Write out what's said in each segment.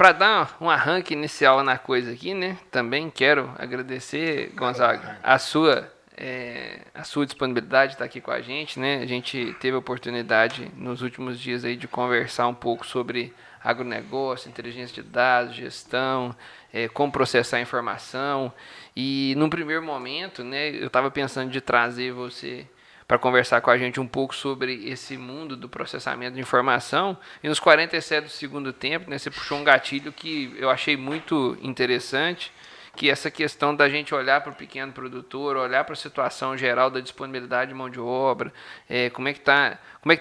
para dar um arranque inicial na coisa aqui, né? Também quero agradecer, Gonzaga, a sua disponibilidade de estar aqui com a gente, né? A gente teve a oportunidade nos últimos dias aí de conversar um pouco sobre agronegócio, inteligência de dados, gestão, como processar a informação. E num primeiro momento, né, eu estava pensando de trazer você para conversar com a gente um pouco sobre esse mundo do processamento de informação. E nos 47 do segundo tempo, né, você puxou um gatilho que eu achei muito interessante, que é essa questão da gente olhar para o pequeno produtor, olhar para a situação geral da disponibilidade de mão de obra, como é que está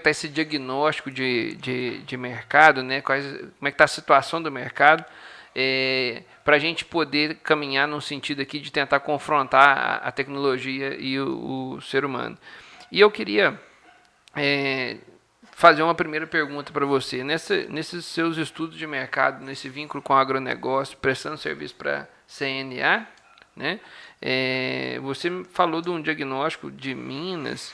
esse diagnóstico de mercado, né, como é que está a situação do mercado, para a gente poder caminhar num sentido aqui de tentar confrontar a tecnologia e o ser humano. E eu queria fazer uma primeira pergunta para você. Nesses seus estudos de mercado, nesse vínculo com o agronegócio, prestando serviço para CNA, né? Você falou de um diagnóstico de Minas,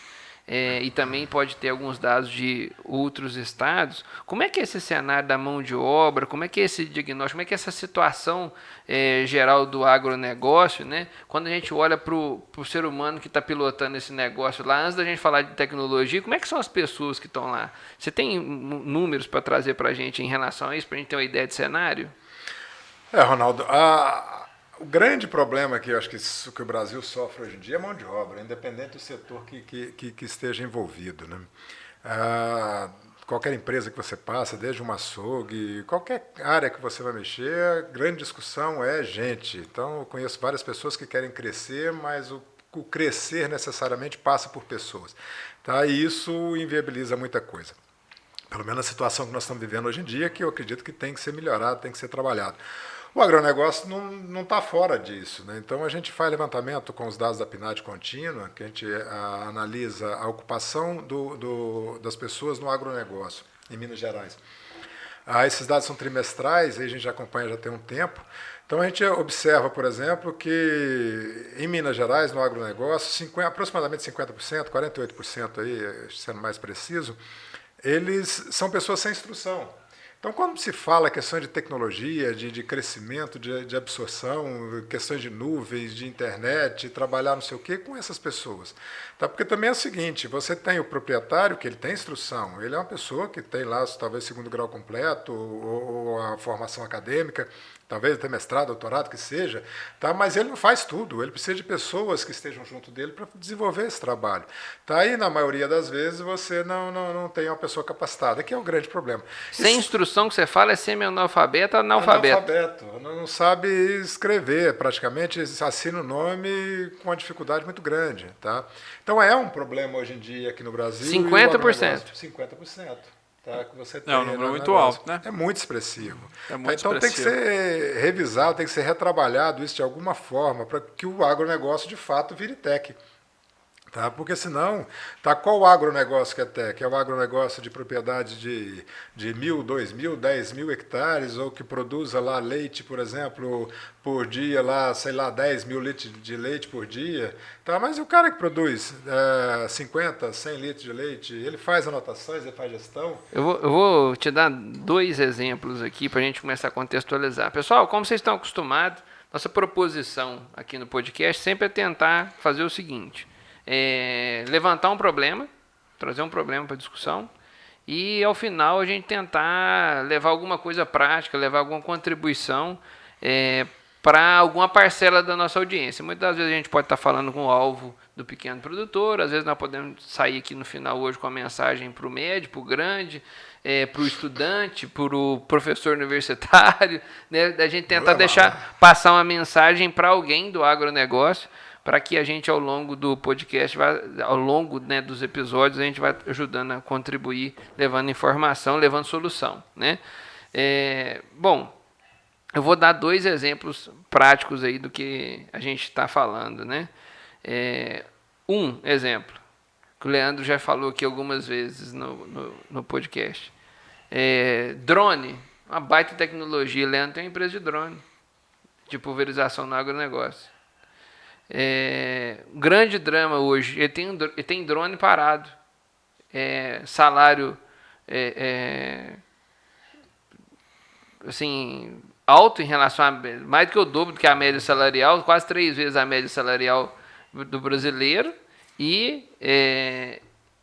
e também pode ter alguns dados de outros estados. Como é que é esse cenário da mão de obra? Como é que é esse diagnóstico? Como é que é essa situação geral do agronegócio, né? Quando a gente olha para o ser humano que está pilotando esse negócio lá, antes da gente falar de tecnologia, como é que são as pessoas que estão lá? Você tem números para trazer para a gente em relação a isso, para a gente ter uma ideia de cenário? Ronaldo, o grande problema que eu acho que o Brasil sofre hoje em dia é mão de obra, independente do setor que esteja envolvido, né? Qualquer empresa que você passa, desde uma açougue, qualquer área que você vai mexer, a grande discussão é gente. Então, eu conheço várias pessoas que querem crescer, mas o crescer necessariamente passa por pessoas. Tá? E isso inviabiliza muita coisa. Pelo menos a situação que nós estamos vivendo hoje em dia, que eu acredito que tem que ser melhorado, tem que ser trabalhado. O agronegócio não está fora disso, né? Então a gente faz levantamento com os dados da PNAD contínua, que a gente analisa a ocupação das pessoas no agronegócio em Minas Gerais. Esses dados são trimestrais, a gente já acompanha já tem um tempo. Então a gente observa, por exemplo, que em Minas Gerais, no agronegócio, aproximadamente 50%, 48% aí, sendo mais preciso, eles são pessoas sem instrução. Então, quando se fala questões de tecnologia, de crescimento, de absorção, questões de nuvens, de internet, trabalhar não sei o quê, com essas pessoas. Tá? Porque também é o seguinte, você tem o proprietário, que ele tem instrução, ele é uma pessoa que tem lá, talvez, segundo grau completo, ou a formação acadêmica, talvez até mestrado, doutorado, que seja, tá? Mas ele não faz tudo, ele precisa de pessoas que estejam junto dele para desenvolver esse trabalho. Tá? E, na maioria das vezes, você não tem uma pessoa capacitada, que é o grande problema. Sem instrução que você fala é semi-analfabeto ou analfabeto? Analfabeto, não sabe escrever praticamente, assina o nome com uma dificuldade muito grande. Tá? Então é um problema hoje em dia aqui no Brasil. 50%. 50%. Tá, que você tem, é um número muito alto, né? É muito expressivo. É muito então expressivo. Tem que ser revisado, tem que ser retrabalhado isso de alguma forma para que o agronegócio de fato vire tech. Tá? Porque senão, qual o agronegócio que é tech? É o agronegócio de propriedade de 1.000, 2.000, 10.000 hectares, ou que produza lá leite, por exemplo, por dia, lá, sei lá, 10.000 litros de leite por dia. Tá? Mas e o cara que produz 50, 100 litros de leite, ele faz anotações, ele faz gestão? Eu vou te dar 2 exemplos aqui para a gente começar a contextualizar. Pessoal, como vocês estão acostumados, nossa proposição aqui no podcast sempre é tentar fazer o seguinte: levantar um problema, trazer um problema para discussão e ao final a gente tentar levar alguma coisa prática, levar alguma contribuição para alguma parcela da nossa audiência. Muitas vezes a gente pode estar falando com o alvo do pequeno produtor, às vezes nós podemos sair aqui no final hoje com a mensagem para o médio, para o grande, para o estudante, para o professor universitário, né? Da gente tentar deixar passar uma mensagem para alguém do agronegócio, para que a gente, ao longo do podcast, ao longo, né, dos episódios, a gente vai ajudando a contribuir, levando informação, levando solução. Né? Bom, eu vou dar 2 exemplos práticos aí do que a gente está falando. Né? Um exemplo, que o Leandro já falou aqui algumas vezes no podcast. Drone, uma baita tecnologia. O Leandro tem uma empresa de drone, de pulverização no agronegócio. Grande drama hoje, ele tem drone parado, salário assim, alto em relação a mais do que o dobro do que a média salarial, quase 3 vezes a média salarial do brasileiro, e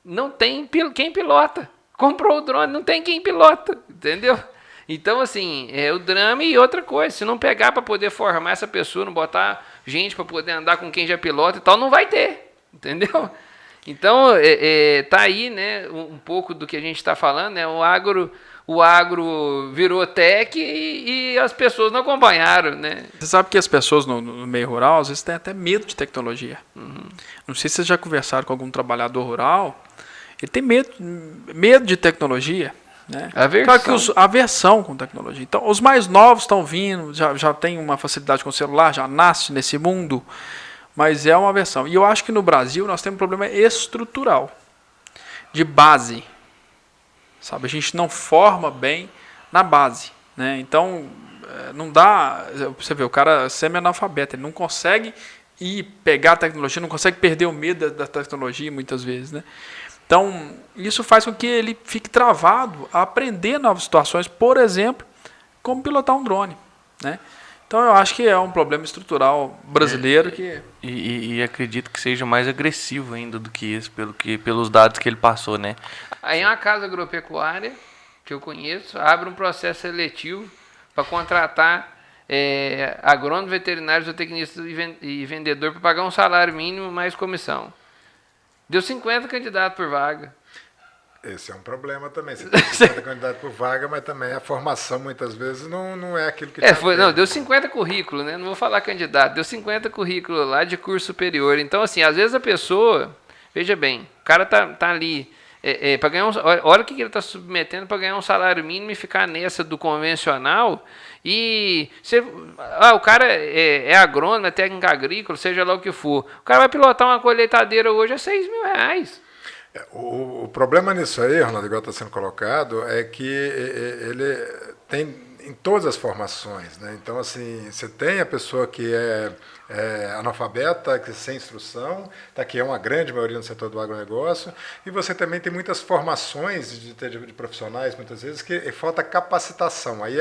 não tem quem pilota. Comprou o drone, não tem quem pilota, entendeu? Então, assim, o drama e outra coisa, se não pegar para poder formar essa pessoa, não botar gente para poder andar com quem já pilota e tal, não vai ter, entendeu? Então, tá aí, né, um pouco do que a gente está falando, né, o agro virou tech e as pessoas não acompanharam, né? Você sabe que as pessoas no meio rural, às vezes, têm até medo de tecnologia. Uhum. Não sei se vocês já conversaram com algum trabalhador rural, ele tem medo de tecnologia. Né? Aversão com tecnologia. Então, os mais novos estão vindo, já tem uma facilidade com o celular, já nasce nesse mundo, mas é uma aversão. E eu acho que no Brasil nós temos um problema estrutural, de base. Sabe? A gente não forma bem na base. Né? Então, não dá... Você vê, o cara é semi-analfabeto, ele não consegue ir pegar a tecnologia, não consegue perder o medo da tecnologia muitas vezes. Né? Então, isso faz com que ele fique travado a aprender novas situações, por exemplo, como pilotar um drone. Né? Então, eu acho que é um problema estrutural brasileiro. E acredito que seja mais agressivo ainda do que isso, pelos dados que ele passou. Né? Aí uma casa agropecuária, que eu conheço, abre um processo seletivo para contratar agrônomo, veterinário, zootecnista e vendedor para pagar um salário mínimo mais comissão. Deu 50 candidatos por vaga. Esse é um problema também. Você tem 50 candidatos por vaga, mas também a formação muitas vezes não é aquilo que deu 50 currículos, né? Não vou falar candidato, deu 50 currículos lá de curso superior. Então, assim, às vezes a pessoa, veja bem, o cara tá ali, para ganhar olha o que ele está submetendo para ganhar um salário mínimo e ficar nessa do convencional. E o cara é agrônomo, é técnico agrícola, seja lá o que for. O cara vai pilotar uma colheitadeira hoje a R$6.000. O problema nisso aí, Ronaldo, igual está sendo colocado, é que ele tem em todas as formações. Né? Então, assim, você tem a pessoa que é analfabeta, que sem instrução, que é uma grande maioria no setor do agronegócio, e você também tem muitas formações de profissionais, muitas vezes, que falta capacitação. Aí,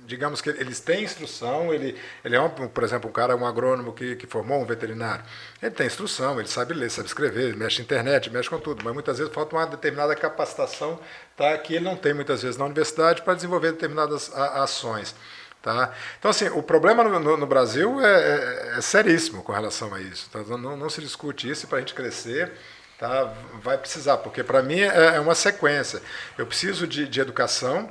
digamos que eles têm instrução, ele é, por exemplo, um agrônomo que formou um veterinário. Ele tem instrução, ele sabe ler, sabe escrever, ele mexe na internet, mexe com tudo, mas muitas vezes falta uma determinada capacitação que ele não tem, muitas vezes, na universidade para desenvolver determinadas ações. Tá? Então, assim, o problema no Brasil é seríssimo com relação a isso. Tá? Não se discute isso, e para a gente crescer, tá? Vai precisar, porque para mim é uma sequência. Eu preciso de educação,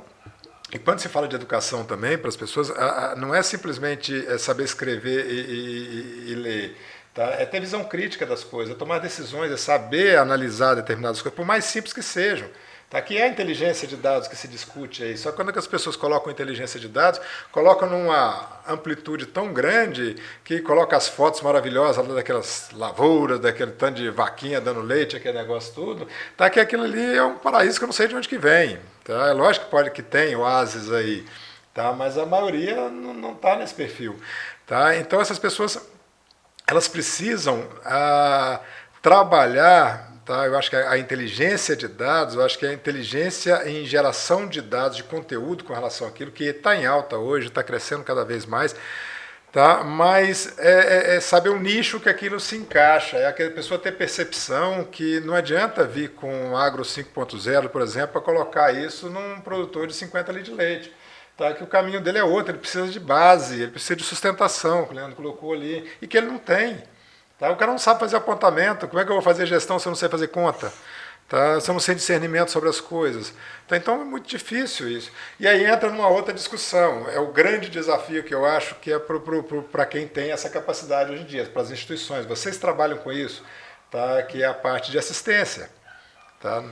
e quando se fala de educação também, para as pessoas, não é simplesmente saber escrever e ler. Tá? É ter visão crítica das coisas, é tomar decisões, é saber analisar determinadas coisas, por mais simples que sejam. Tá? Que é a inteligência de dados que se discute aí. Só que quando as pessoas colocam inteligência de dados, colocam numa amplitude tão grande que coloca as fotos maravilhosas daquelas lavouras, daquele tanto de vaquinha dando leite, aquele negócio tudo, tá? Que aquilo ali é um paraíso que eu não sei de onde que vem. Tá? É lógico que tem oásis aí, tá? Mas a maioria não está nesse perfil. Tá? Então essas pessoas elas precisam trabalhar. Tá? Eu acho que a inteligência de dados, eu acho que a inteligência em geração de dados, de conteúdo com relação àquilo, que está em alta hoje, está crescendo cada vez mais, tá? Mas é saber o nicho que aquilo se encaixa, é aquela pessoa ter percepção que não adianta vir com Agro 5.0, por exemplo, para colocar isso num produtor de 50 litros de leite. Tá? Que o caminho dele é outro, ele precisa de base, ele precisa de sustentação, que o Leandro colocou ali, e que ele não tem. Tá? O cara não sabe fazer apontamento, como é que eu vou fazer gestão se eu não sei fazer conta? Tá? Se eu não sei discernimento sobre as coisas. Tá? Então é muito difícil isso. E aí entra numa outra discussão. É o grande desafio que eu acho que é para quem tem essa capacidade hoje em dia, para as instituições. Vocês trabalham com isso, tá? Que é a parte de assistência. Tá?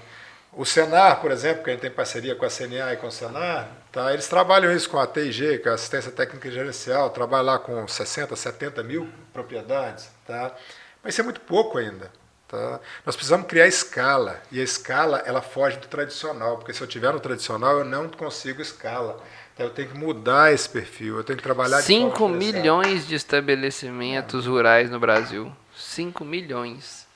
O Senar, por exemplo, que a gente tem parceria com a CNA e com o Senar, tá? Eles trabalham isso com a TIG, que é a Assistência Técnica e Gerencial, trabalham lá com 60, 70 mil propriedades. Tá? Mas isso é muito pouco ainda. Tá? Nós precisamos criar escala, e a escala ela foge do tradicional, porque se eu tiver no tradicional eu não consigo escala. Então, eu tenho que mudar esse perfil, eu tenho que trabalhar de 5 milhões de estabelecimentos rurais no Brasil. 5 milhões.